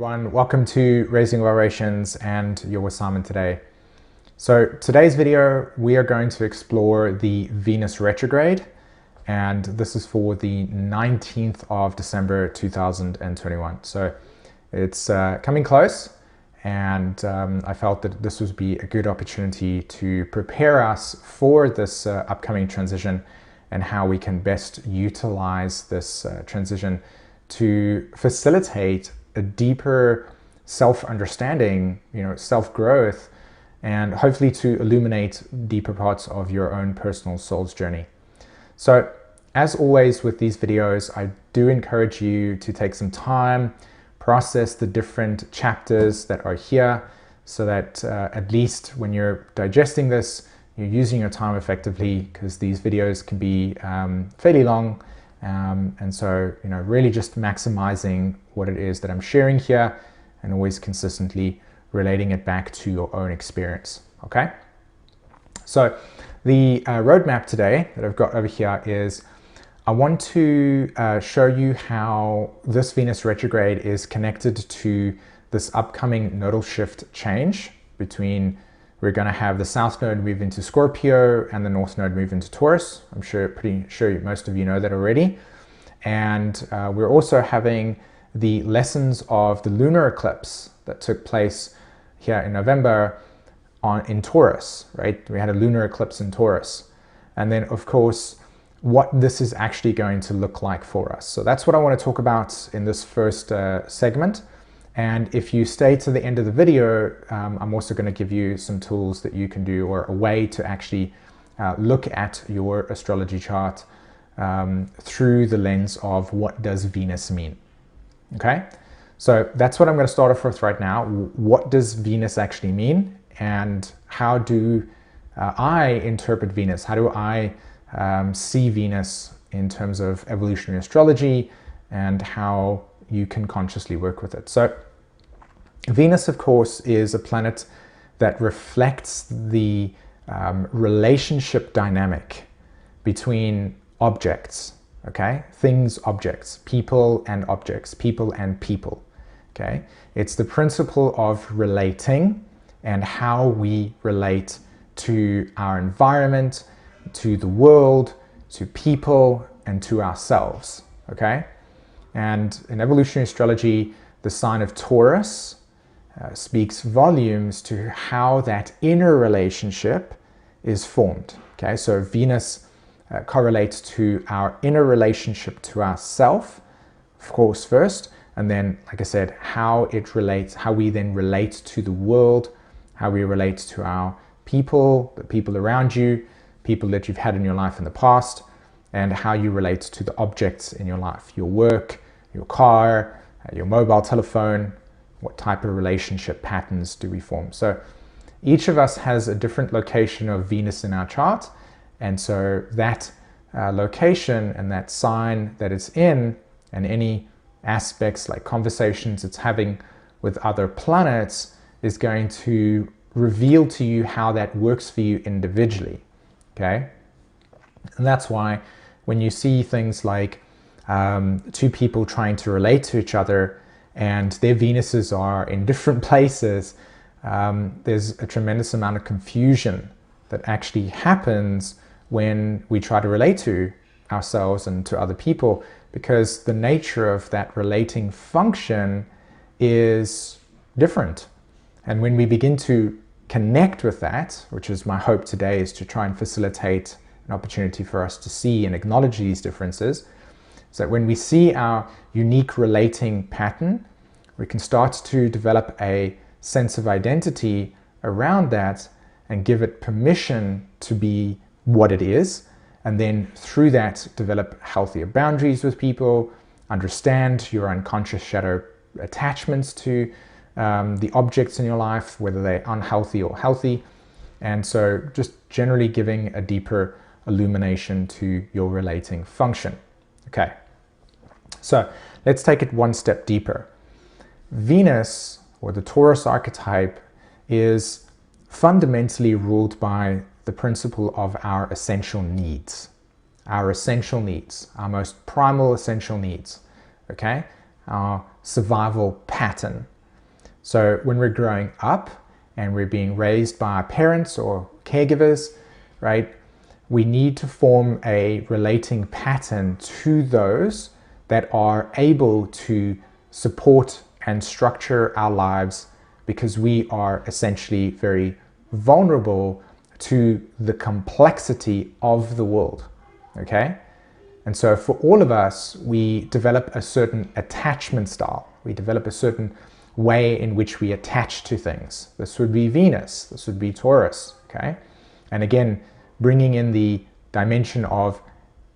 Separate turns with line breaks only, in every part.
everyone, welcome to Raising Vibrations, and you're with Simon today. So today's video we are going to explore the Venus retrograde, and this is for the 19th of December 2021. So it's coming close, and I felt that this would be a good opportunity to prepare us for this upcoming transition and how we can best utilize this transition to facilitate a deeper self-understanding, self-growth, and hopefully to illuminate deeper parts of your own personal soul's journey. So as always with these videos, I do encourage you to take some time, process the different chapters that are here, so that at least when you're digesting this, you're using your time effectively, because these videos can be fairly long. And so, really just maximizing what it is that I'm sharing here and always consistently relating it back to your own experience, okay? So the roadmap today that I've got over here is I want to show you how this Venus retrograde is connected to this upcoming nodal shift change between we're going to have the South Node move into Scorpio and the North Node move into Taurus. I'm pretty sure most of you know that already. And we're also having the lessons of the lunar eclipse that took place here in November in Taurus, right? We had a lunar eclipse in Taurus. And then, of course, what this is actually going to look like for us. So that's what I want to talk about in this first segment. And if you stay to the end of the video, I'm also going to give you some tools that you can do, or a way to actually look at your astrology chart through the lens of what does Venus mean. Okay, so that's what I'm going to start off with right now. What does Venus actually mean, and how do I interpret Venus? How do I see Venus in terms of evolutionary astrology, and how you can consciously work with it? So Venus, of course, is a planet that reflects the relationship dynamic between objects, okay? Things, objects, people and objects, people and people, okay? It's the principle of relating and how we relate to our environment, to the world, to people, and to ourselves, okay? And in evolutionary astrology, the sign of Taurus speaks volumes to how that inner relationship is formed, okay? So Venus correlates to our inner relationship to ourself, of course, first, and then, like I said, how we then relate to the world, how we relate to our people, the people around you, people that you've had in your life in the past, and how you relate to the objects in your life, your work, your car, your mobile telephone. What type of relationship patterns do we form? So each of us has a different location of Venus in our chart, and so that location and that sign that it's in, and any aspects like conversations it's having with other planets, is going to reveal to you how that works for you individually, okay? And that's why when you see things like two people trying to relate to each other and their Venuses are in different places, there's a tremendous amount of confusion that actually happens when we try to relate to ourselves and to other people, because the nature of that relating function is different. And when we begin to connect with that, which is my hope today, is to try and facilitate an opportunity for us to see and acknowledge these differences, so that when we see our unique relating pattern, we can start to develop a sense of identity around that and give it permission to be what it is, and then through that develop healthier boundaries with people, understand your unconscious shadow attachments to the objects in your life, whether they're unhealthy or healthy, and so just generally giving a deeper illumination to your relating function. Okay, so let's take it one step deeper. Venus, or the Taurus archetype, is fundamentally ruled by the principle of our essential needs. Our essential needs, our most primal essential needs, okay? Our survival pattern, So when we're growing up and we're being raised by our parents or caregivers, right, we need to form a relating pattern to those that are able to support and structure our lives, because we are essentially very vulnerable to the complexity of the world, okay? And so for all of us, we develop a certain attachment style. We develop a certain way in which we attach to things. This would be Venus, this would be Taurus, okay? And again, bringing in the dimension of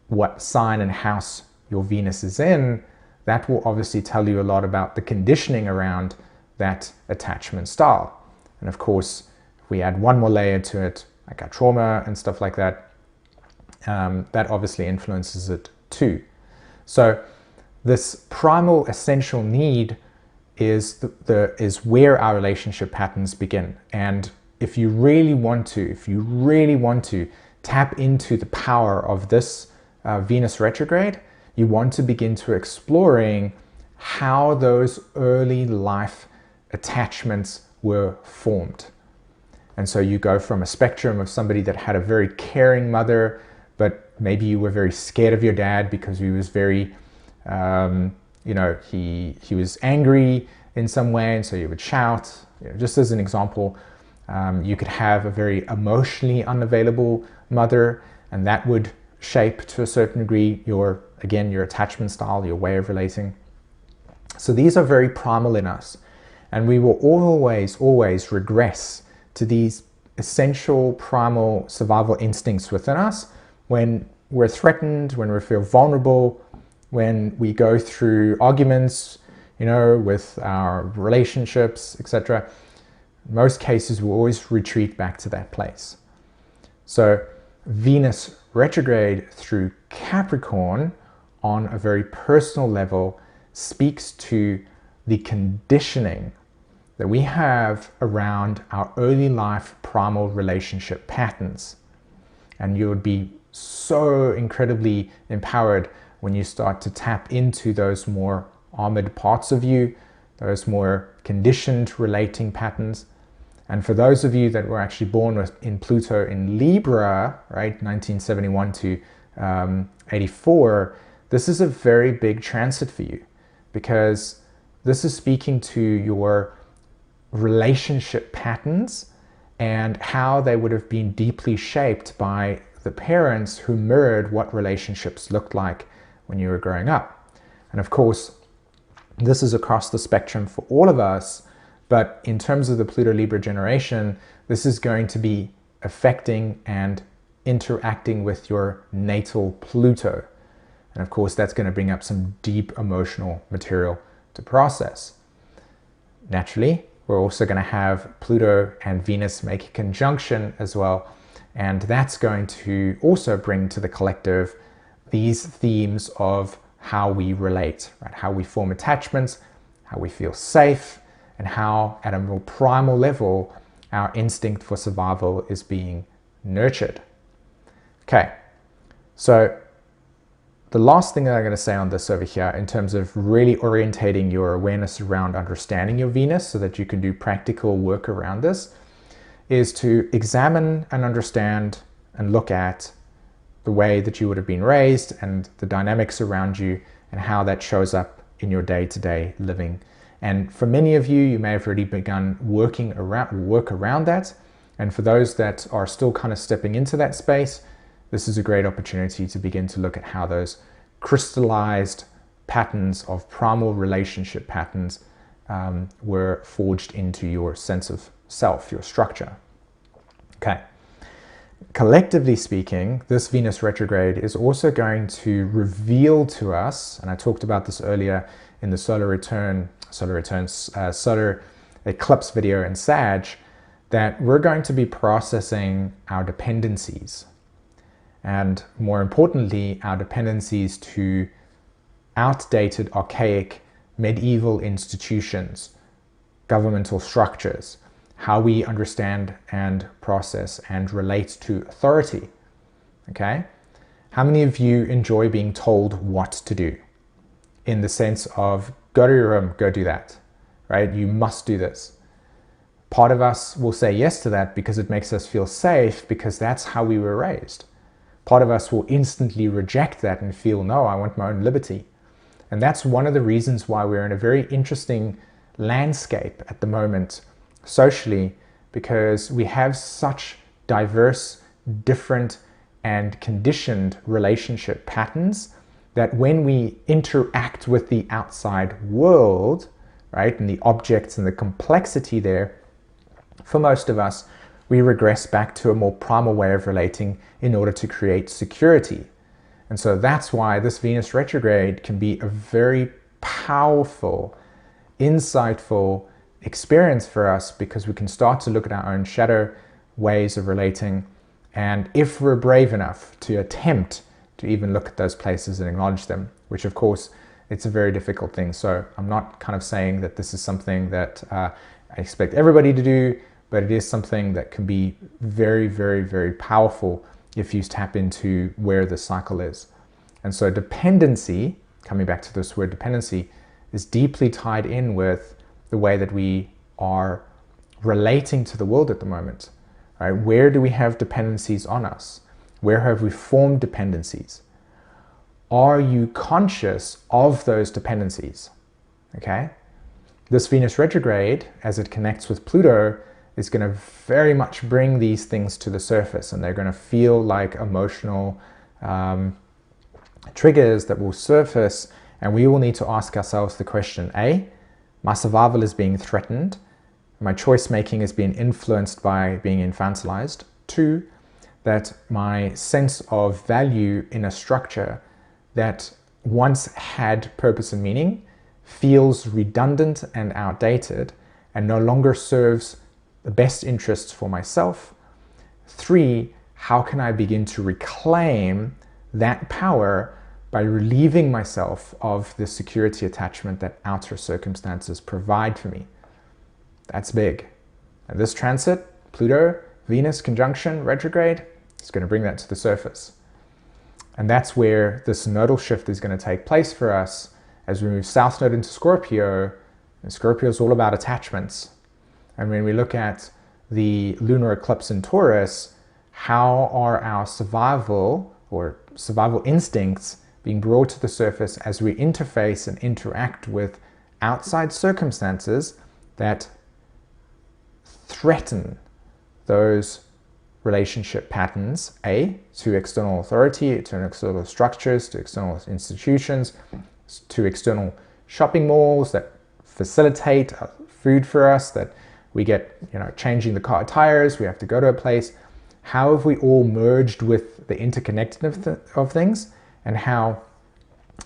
what sign and house your Venus is in, that will obviously tell you a lot about the conditioning around that attachment style. And of course, if we add one more layer to it, like our trauma and stuff like that, that obviously influences it too. So this primal essential need is where our relationship patterns begin. And if you really want to tap into the power of this Venus retrograde, you want to begin to exploring how those early life attachments were formed. And so you go from a spectrum of somebody that had a very caring mother, but maybe you were very scared of your dad because he was very, he was angry in some way, and so you would shout. Just as an example, you could have a very emotionally unavailable mother, and that would shape to a certain degree your attachment style, your way of relating. So these are very primal in us, and we will always regress to these essential primal survival instincts within us when we're threatened, when we feel vulnerable, when we go through arguments, with our relationships, etc. In most cases, we'll always retreat back to that place. So Venus retrograde through Capricorn on a very personal level speaks to the conditioning that we have around our early life primal relationship patterns. And you would be so incredibly empowered when you start to tap into those more armored parts of you, those more conditioned relating patterns. And for those of you that were actually born in Pluto in Libra, right, 1971 to 84, this is a very big transit for you, because this is speaking to your relationship patterns and how they would have been deeply shaped by the parents who mirrored what relationships looked like when you were growing up. And of course, this is across the spectrum for all of us, but in terms of the Pluto Libra generation, this is going to be affecting and interacting with your natal Pluto. And of course, that's going to bring up some deep emotional material to process. Naturally, we're also going to have Pluto and Venus make a conjunction as well. And that's going to also bring to the collective these themes of how we relate, right? How we form attachments, how we feel safe, and how at a more primal level, our instinct for survival is being nurtured. Okay, so the last thing that I'm going to say on this over here, in terms of really orientating your awareness around understanding your Venus so that you can do practical work around this, is to examine and understand and look at the way that you would have been raised and the dynamics around you and how that shows up in your day-to-day living. And for many of you, you may have already begun work around that. And for those that are still kind of stepping into that space, this is a great opportunity to begin to look at how those crystallized patterns of primal relationship patterns were forged into your sense of self, your structure. Okay. Collectively speaking, this Venus retrograde is also going to reveal to us, and I talked about this earlier in the solar eclipse video in Sag, that we're going to be processing our dependencies. And more importantly, our dependencies to outdated, archaic, medieval institutions, governmental structures, how we understand and process and relate to authority. Okay? How many of you enjoy being told what to do? In the sense of, go to your room, go do that. right? You must do this. Part of us will say yes to that because it makes us feel safe, because that's how we were raised. Part of us will instantly reject that and feel, no, I want my own liberty. And that's one of the reasons why we're in a very interesting landscape at the moment socially, because we have such diverse, different, and conditioned relationship patterns that when we interact with the outside world, right, and the objects and the complexity there, for most of us, we regress back to a more primal way of relating in order to create security. And so that's why this Venus retrograde can be a very powerful, insightful experience for us, because we can start to look at our own shadow ways of relating. And if we're brave enough to attempt to even look at those places and acknowledge them, which of course, it's a very difficult thing. So I'm not kind of saying that this is something that I expect everybody to do, but it is something that can be very, very, very powerful if you tap into where the cycle is. And so dependency, coming back to this word dependency, is deeply tied in with the way that we are relating to the world at the moment. Right? Where do we have dependencies on us? Where have we formed dependencies? Are you conscious of those dependencies? Okay? This Venus retrograde, as it connects with Pluto, is going to very much bring these things to the surface, and they're going to feel like emotional triggers that will surface, and we will need to ask ourselves the question, A, my survival is being threatened, my choice making is being influenced by being infantilized. 2, that my sense of value in a structure that once had purpose and meaning feels redundant and outdated and no longer serves the best interests for myself. 3, how can I begin to reclaim that power by relieving myself of the security attachment that outer circumstances provide for me? That's big. And this transit, Pluto, Venus conjunction, retrograde, is going to bring that to the surface. And that's where this nodal shift is going to take place for us as we move south node into Scorpio. And Scorpio is all about attachments. And when we look at the lunar eclipse in Taurus, how are our survival or survival instincts being brought to the surface as we interface and interact with outside circumstances that threaten those relationship patterns, A, to external authority, to external structures, to external institutions, to external shopping malls that facilitate food for us, that we get, changing the car tires, we have to go to a place. How have we all merged with the interconnectedness of things? And how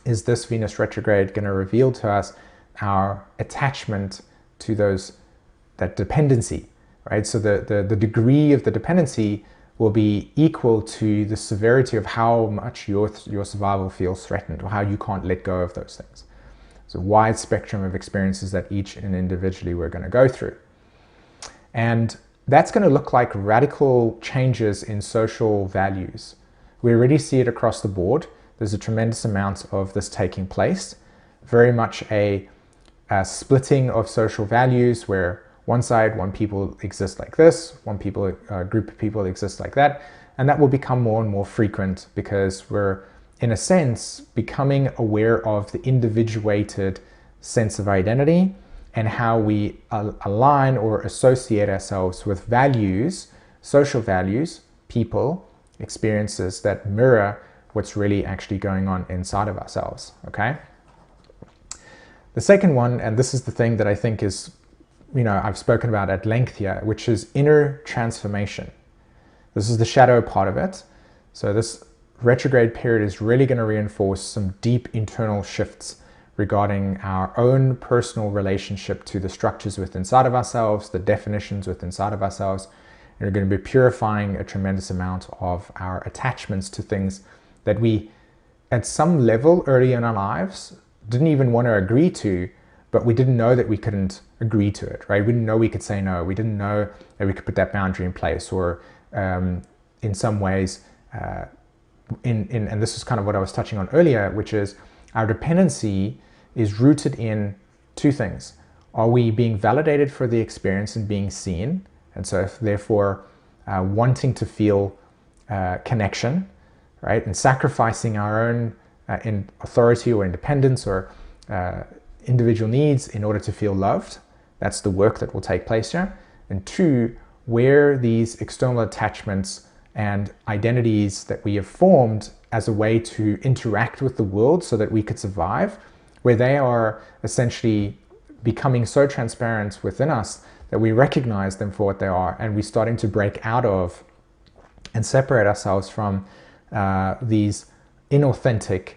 is this Venus retrograde going to reveal to us our attachment to that dependency, right? So the degree of the dependency will be equal to the severity of how much your survival feels threatened, or how you can't let go of those things. It's a wide spectrum of experiences that each and individually we're going to go through. And that's going to look like radical changes in social values. We already see it across the board. There's a tremendous amount of this taking place. Very much a splitting of social values, where one people exist like this, a group of people exist like that. And that will become more and more frequent, because we're, in a sense, becoming aware of the individuated sense of identity and how we align or associate ourselves with values, social values, people, experiences that mirror what's really actually going on inside of ourselves, okay? The second one, and this is the thing that I think is, I've spoken about at length here, which is inner transformation. This is the shadow part of it. So this retrograde period is really going to reinforce some deep internal shifts regarding our own personal relationship to the structures within inside of ourselves, the definitions within inside of ourselves. And we're going to be purifying a tremendous amount of our attachments to things that we, at some level early in our lives, didn't even want to agree to, but we didn't know that we couldn't agree to it, right? We didn't know we could say no. We didn't know that we could put that boundary in place, or in some ways, and this is kind of what I was touching on earlier, which is our dependency is rooted in 2 things. Are we being validated for the experience and being seen? And so if therefore wanting to feel connection, right? And sacrificing our own in authority or independence or individual needs in order to feel loved. That's the work that will take place here. And two, where these external attachments and identities that we have formed as a way to interact with the world so that we could survive, where they are essentially becoming so transparent within us that we recognize them for what they are, and we're starting to break out of and separate ourselves from these inauthentic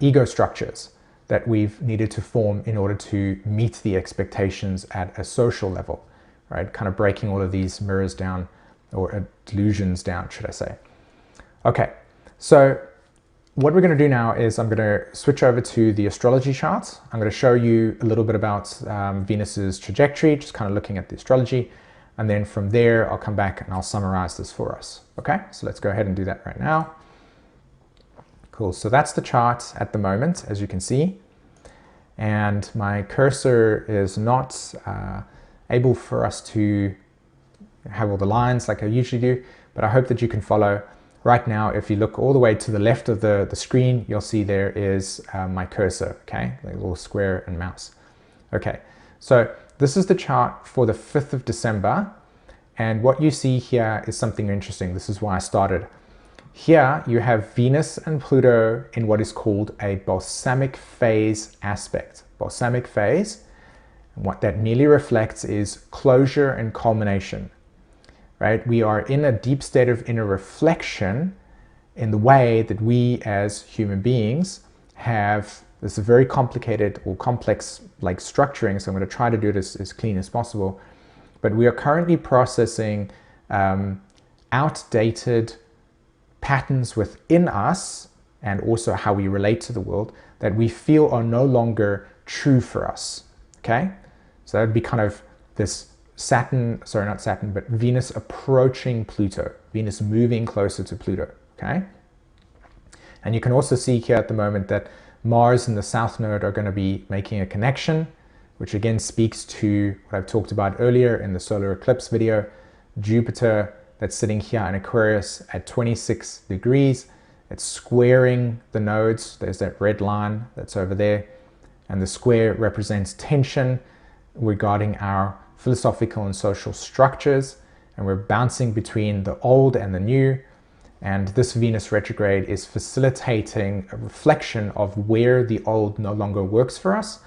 ego structures that we've needed to form in order to meet the expectations at a social level, right? Kind of breaking all of these mirrors down, or delusions down, should I say. Okay, so what we're going to do now is I'm going to switch over to the astrology chart. I'm going to show you a little bit about Venus's trajectory, just kind of looking at the astrology. And then from there, I'll come back and I'll summarize this for us. Okay, so let's go ahead and do that right now. Cool, so that's the chart at the moment, as you can see. And my cursor is not able for us to have all the lines like I usually do, but I hope that you can follow. Right now, if you look all the way to the left of the screen, you'll see there is my cursor, okay? Like a little square and mouse. Okay, so this is the chart for the 5th of December. And what you see here is something interesting. This is why I started. Here you have Venus and Pluto in what is called a balsamic phase aspect. Balsamic phase, and what that merely reflects is closure and culmination. Right? We are in a deep state of inner reflection in the way that we as human beings have this very complicated or complex like structuring. So I'm going to try to do this as clean as possible. But we are currently processing outdated patterns within us, and also how we relate to the world, that we feel are no longer true for us. Okay? So that would be kind of this Venus approaching Pluto, Venus moving closer to Pluto, okay? And you can also see here at the moment that Mars and the South Node are going to be making a connection, which again speaks to what I've talked about earlier in the solar eclipse video. Jupiter, that's sitting here in Aquarius at 26 degrees, it's squaring the nodes. There's that red line that's over there. And the square represents tension regarding our philosophical and social structures, and we're bouncing between the old and the new. And this Venus retrograde is facilitating a reflection of where the old no longer works for us.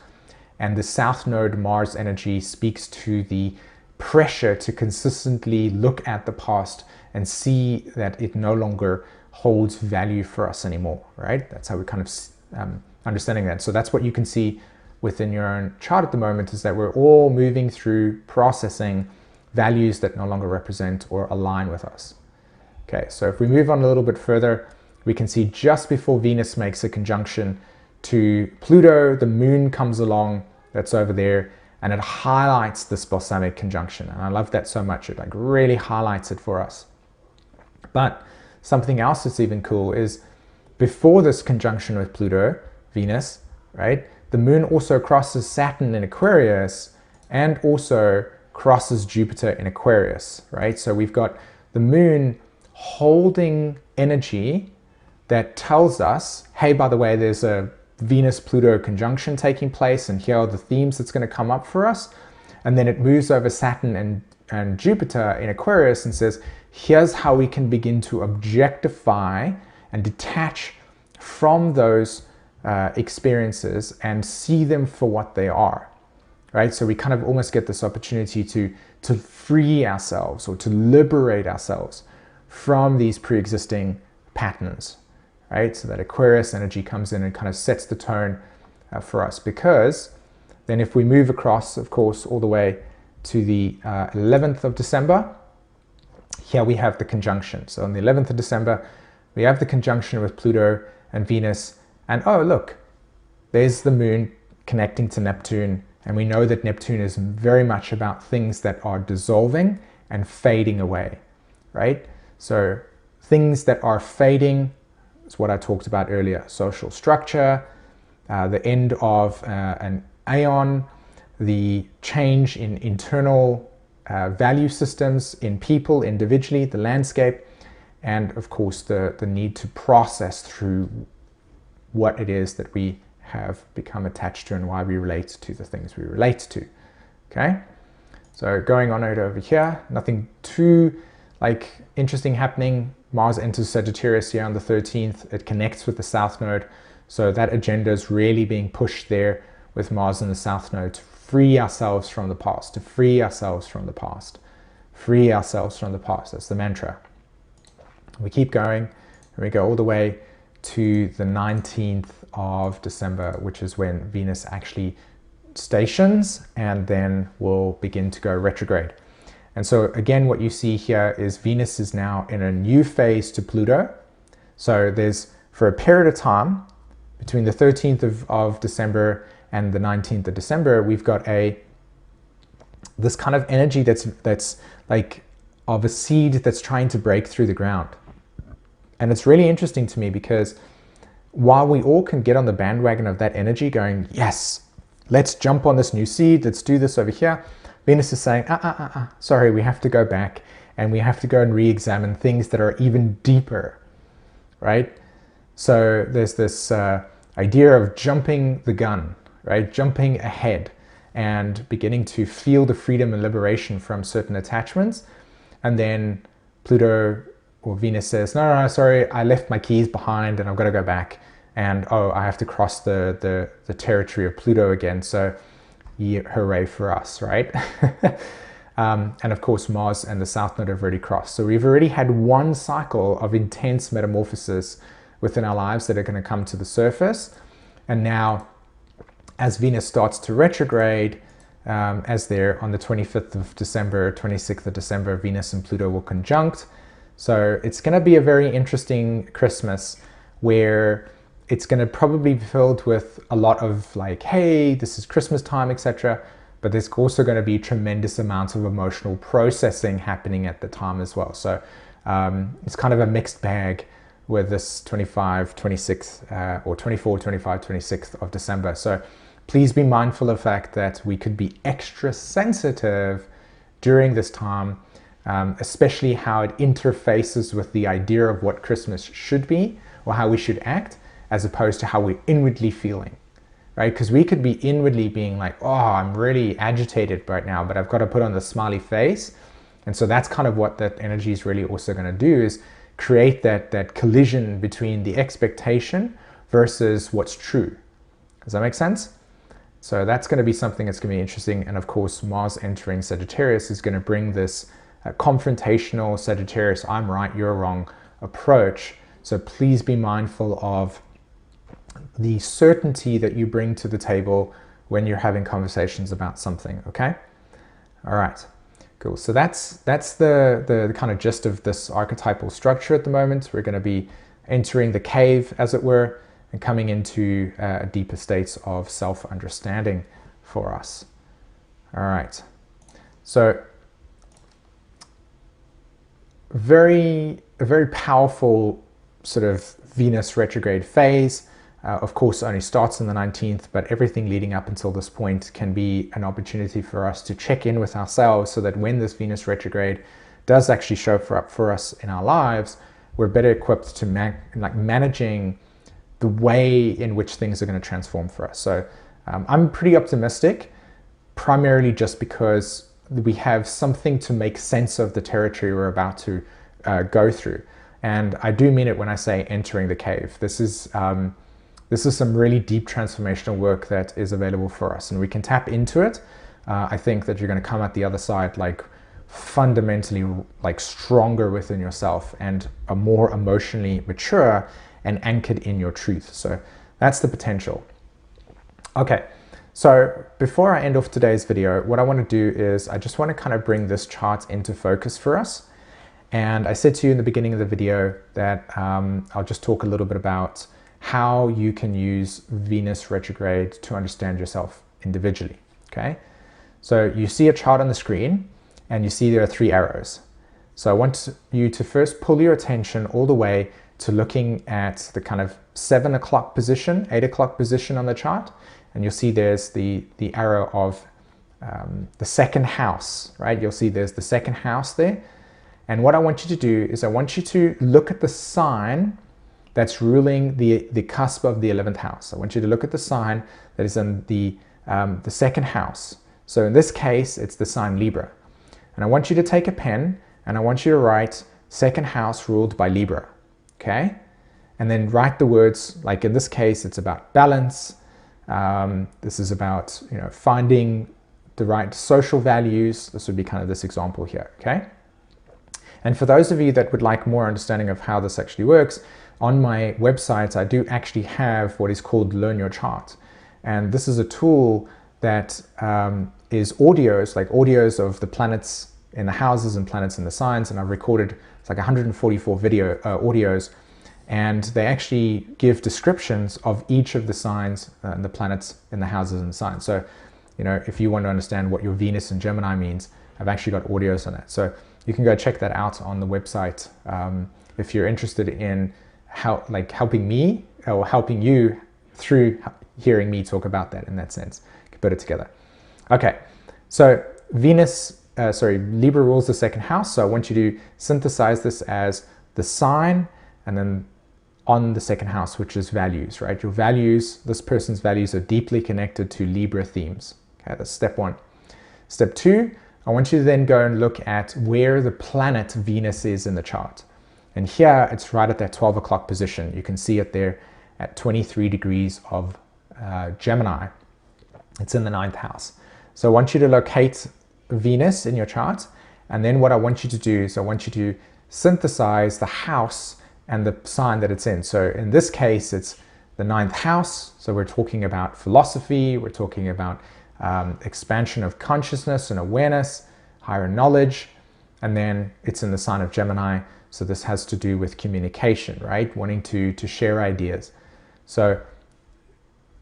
And the South Node Mars energy speaks to the pressure to consistently look at the past and see that it no longer holds value for us anymore, right? That's how we're kind of understanding that. So that's what you can see within your own chart at the moment, is that we're all moving through processing values that no longer represent or align with us. Okay, so if we move on a little bit further, we can see just before Venus makes a conjunction to Pluto, the moon comes along, that's over there, and it highlights this balsamic conjunction. And I love that so much. It like really highlights it for us. But something else that's even cool is before this conjunction with Pluto, Venus, right? The moon also crosses Saturn in Aquarius and also crosses Jupiter in Aquarius, right? So we've got the moon holding energy that tells us, hey, by the way, there's a Venus-Pluto conjunction taking place, and here are the themes that's going to come up for us. And then it moves over Saturn and Jupiter in Aquarius and says, here's how we can begin to objectify and detach from those experiences and see them for what they are, right? So we kind of almost get this opportunity to free ourselves or to liberate ourselves from these pre-existing patterns, right? So that Aquarius energy comes in and kind of sets the tone for us, because then if we move across, of course, all the way to the 11th of December, here we have the conjunction. So on the 11th of December, we have the conjunction with Pluto and Venus. And oh, look, there's the moon connecting to Neptune. And we know that Neptune is very much about things that are dissolving and fading away, right? So things that are fading is what I talked about earlier. Social structure, the end of an aeon, the change in internal value systems in people individually, the landscape, and of course the need to process through what it is that we have become attached to and why we relate to the things we relate to. Okay, so going on over here, nothing too interesting happening. Mars enters Sagittarius here on the 13th. It connects with the South Node, so that agenda is really being pushed there with Mars in the South Node to free ourselves from the past, to free ourselves from the past, free ourselves from the past. That's the mantra. We keep going, and we go all the way to the 19th of December, which is when Venus actually stations and then will begin to go retrograde. And so again, what you see here is Venus is now in a new phase to Pluto. So there's, for a period of time, between the 13th of December and the 19th of December, we've got this kind of energy that's like of a seed that's trying to break through the ground. And it's really interesting to me because while we all can get on the bandwagon of that energy going, yes, let's jump on this new seed, let's do this over here, Venus is saying, sorry, we have to go back and we have to go and re-examine things that are even deeper, right? So there's this idea of jumping the gun, right? Jumping ahead and beginning to feel the freedom and liberation from certain attachments. And then Pluto or Venus says, no, sorry, I left my keys behind and I've got to go back. And oh, I have to cross the territory of Pluto again. So hooray for us, right? And of course, Mars and the South Node have already crossed. So we've already had one cycle of intense metamorphosis within our lives that are going to come to the surface. And now, as Venus starts to retrograde, as they're on the 25th of December, 26th of December, Venus and Pluto will conjunct. So it's going to be a very interesting Christmas where it's going to probably be filled with a lot of like, hey, this is Christmas time, etc. But there's also going to be tremendous amounts of emotional processing happening at the time as well. So it's kind of a mixed bag with this 25, 26th or 24, 25, 26th of December. So please be mindful of the fact that we could be extra sensitive during this time, especially how it interfaces with the idea of what Christmas should be or how we should act, as opposed to how we're inwardly feeling, right? Because we could be inwardly being like, oh, I'm really agitated right now, but I've got to put on the smiley face. And so that's kind of what that energy is really also going to do, is create that collision between the expectation versus what's true. Does that make sense? So that's going to be something that's going to be interesting. And of course, Mars entering Sagittarius is going to bring this confrontational Sagittarius, I'm right, you're wrong approach. So please be mindful of the certainty that you bring to the table when you're having conversations about something, okay? All right, cool. So that's the kind of gist of this archetypal structure at the moment. We're going to be entering the cave, as it were, and coming into deeper states of self-understanding for us. All right, so a very powerful sort of Venus retrograde phase. Of course, only starts on the 19th, but everything leading up until this point can be an opportunity for us to check in with ourselves so that when this Venus retrograde does actually show up for us in our lives, we're better equipped to managing the way in which things are going to transform for us. So I'm pretty optimistic, primarily just because we have something to make sense of the territory we're about to go through. And I do mean it when I say entering the cave. This is some really deep transformational work that is available for us, and we can tap into it. I think that you're going to come out the other side like fundamentally like stronger within yourself and a more emotionally mature and anchored in your truth. So that's the potential. Okay, so before I end off today's video, what I want to do is I just want to kind of bring this chart into focus for us. And I said to you in the beginning of the video that I'll just talk a little bit about how you can use Venus retrograde to understand yourself individually, okay? So you see a chart on the screen and you see there are 3 arrows. So I want you to first pull your attention all the way to looking at the kind of 7 o'clock position, 8 o'clock position on the chart. And you'll see there's the arrow of the second house, right? You'll see there's the second house there. And what I want you to do is I want you to look at the sign that's ruling the cusp of the 11th house. I want you to look at the sign that is in the second house. So in this case, it's the sign Libra. And I want you to take a pen and I want you to write second house ruled by Libra, okay? And then write the words, like in this case, it's about balance. This is about, you know, finding the right social values. This would be kind of this example here, okay? And for those of you that would like more understanding of how this actually works, on my website, I do actually have what is called Learn Your Chart. And this is a tool that is audios, like audios of the planets in the houses and planets in the signs. And I've recorded, it's like 144 video audios. And they actually give descriptions of each of the signs and the planets in the houses and signs. So, you know, if you want to understand what your Venus and Gemini means, I've actually got audios on that. So you can go check that out on the website if you're interested in helping me or helping you through hearing me talk about that in that sense. You can put it together. Okay, so Libra rules the second house. So I want you to synthesize this as the sign and then on the second house, which is values, right? Your values, this person's values are deeply connected to Libra themes. Okay, that's step one. Step two, I want you to then go and look at where the planet Venus is in the chart. And here it's right at that 12 o'clock position. You can see it there at 23 degrees of Gemini. It's in the 9th house. So I want you to locate Venus in your chart. And then what I want you to do is I want you to synthesize the house and the sign that it's in. So in this case, it's the 9th house. So we're talking about philosophy. We're talking about expansion of consciousness and awareness, higher knowledge. And then it's in the sign of Gemini. So this has to do with communication, right? Wanting to share ideas. So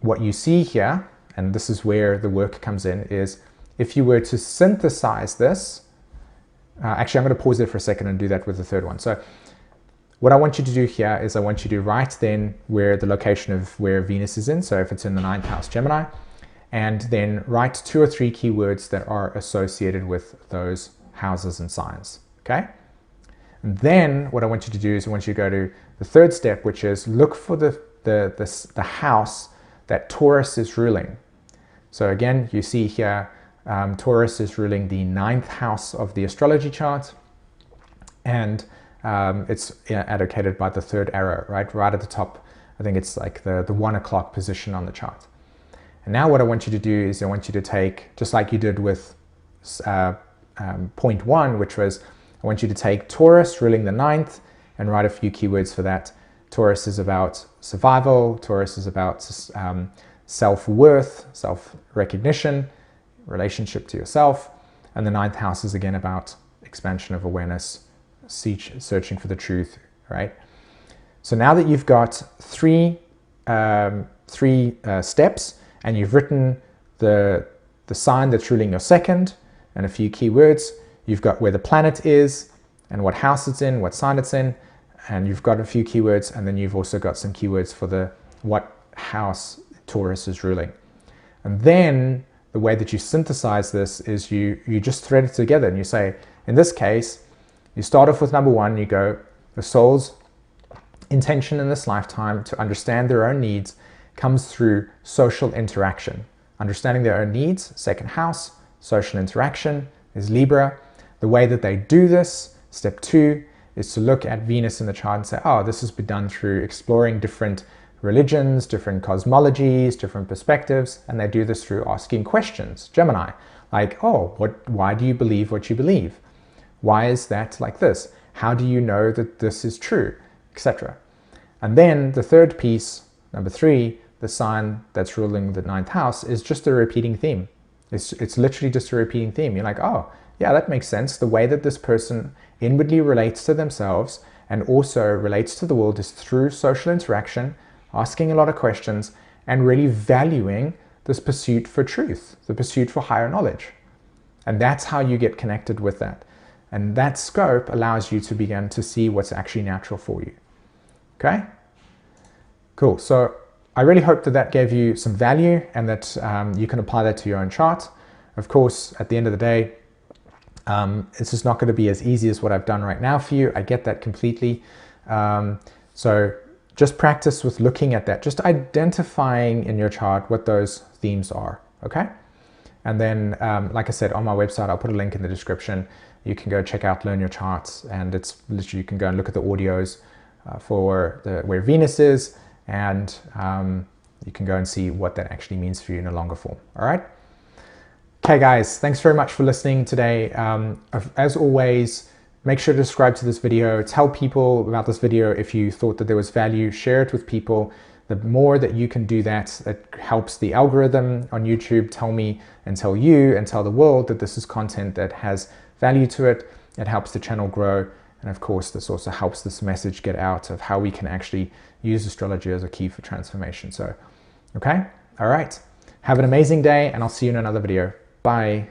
what you see here, and this is where the work comes in, is if you were to synthesize this, actually I'm going to pause there for a second and do that with the third one. So what I want you to do here is I want you to write then where the location of where Venus is in. So if it's in the 9th house, Gemini, and then write 2 or 3 keywords that are associated with those houses and signs, okay? And then what I want you to do is I want you to go to the third step, which is look for the house that Taurus is ruling. So again, you see here, Taurus is ruling the 9th house of the astrology chart, and it's allocated by the third arrow, right at the top. I think it's like the 1 o'clock position on the chart. And now what I want you to do is I want you to take, just like you did with point 1, which was I want you to take Taurus ruling the 9th and write a few keywords for that. Taurus is about survival. Taurus is about self-worth, self-recognition, relationship to yourself. And the 9th house is again about expansion of awareness, searching for the truth, right? So now that you've got three steps and you've written the sign that's ruling your second and a few keywords, you've got where the planet is and what house it's in, what sign it's in, and you've got a few keywords, and then you've also got some keywords for what house Taurus is ruling. And then the way that you synthesize this is you just thread it together and you say, in this case, you start off with number 1, you go, the soul's intention in this lifetime to understand their own needs comes through social interaction. Understanding their own needs, second house, social interaction is Libra. The way that they do this, step 2, is to look at Venus in the chart and say, oh, this has been done through exploring different religions, different cosmologies, different perspectives, and they do this through asking questions. Gemini, like, oh, why do you believe what you believe? Why is that like this? How do you know that this is true? Etc. And then the third piece, number 3, the sign that's ruling the 9th house, is just a repeating theme. It's literally just a repeating theme. You're like, oh, yeah, that makes sense. The way that this person inwardly relates to themselves and also relates to the world is through social interaction, asking a lot of questions, and really valuing this pursuit for truth, the pursuit for higher knowledge. And that's how you get connected with that. And that scope allows you to begin to see what's actually natural for you. Okay? Cool. So I really hope that that gave you some value and that you can apply that to your own chart. Of course, at the end of the day, it's just not going to be as easy as what I've done right now for you. I get that completely. So just practice with looking at that, just identifying in your chart what those themes are, okay? And then, like I said, on my website, I'll put a link in the description. You can go check out Learn Your Charts, and it's literally, you can go and look at the audios for where Venus is, and you can go and see what that actually means for you in a longer form, all right? Okay, guys, thanks very much for listening today. As always, make sure to subscribe to this video. Tell people about this video if you thought that there was value. Share it with people. The more that you can do that, it helps the algorithm on YouTube tell me and tell you and tell the world that this is content that has value to it. It helps the channel grow. And of course, this also helps this message get out of how we can actually use astrology as a key for transformation. So, okay? All right. Have an amazing day, and I'll see you in another video. Bye.